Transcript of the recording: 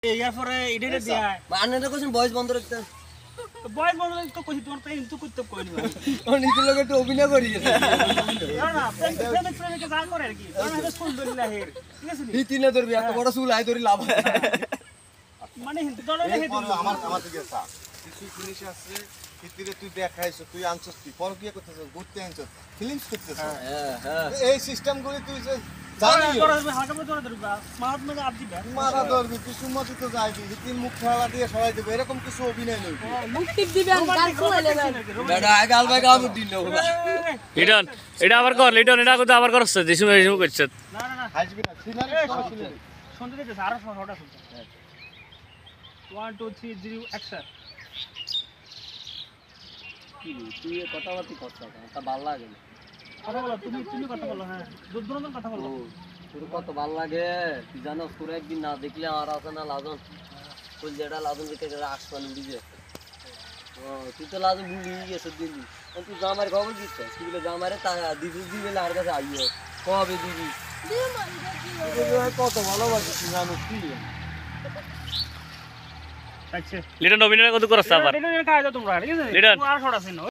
এরপরে এটারে দিয়া আন্নাটা কোন ভয়েস বন্ধ রাখতে বয় বন্ধ তো কইছি তোমার তো কিন্তু করতে কইনি ভাই ও নিজের লোকে একটু অভিনয় করি গেছে না প্রেমিক যা করে আর কি তোমরা এটা ফুল ধরিলা হের ঠিক আছে নি হিতিনে ধরবি এত বড় চুল আই ধরি লাভ মানে দলে হে আমার দিকে চা কিছু জিনিস আছে হিতিরে তুই দেখাইছ তুই আনছস তুই পর কি করতেছ ঘুরতে আনছস ফিলিংস করতেছ হ্যাঁ এই সিস্টেম গুলি তুই যে জানি হালকা করে ধরবা মারাত মানে আপ দিবা মারা ধরবি তুই সুমতি তো যাইবি হিতির মুখ খেলা দিয়ে সরাই দেবে এরকম কিছু অভিনয় নেই মুখ টিপ দিবেন গান শুনাইলে না বেটা আগাল ভাই কাম দিন না লিটন এটা আবার কর লিটন এটা কিন্তু আবার করছ দিছু দিছু করছ না না না হাসবি না সিনারি শুনতে দিতেছ আরো শর্টটা শুনতে 1 2 3 0 অ্যাকশন তুই কথাবার্তা করছ তা ভালো লাগে কথা বলো তুমি কথা বলো হ্যাঁ দুজন কথা বলো তোর কত ভালো লাগে তুই জানো তোর একদিন না দেখলে আর আছে না লাজন কই যেটা লাজন দিতে আসমান দিছে ও তুই তো লাজন ভুলি গেছ দিন তুই জামার খবর দিছিস তুই বলে জামারে তা দিদি দিবে আর কাছে আইও কবে দিবি কত ভালোবাসি তুই জানো কি আচ্ছা লিটন অভিনয় কত করছ আবার এটা খাই দাও তোমরা ঠিক আছে লিটন আর শর্ট আছে না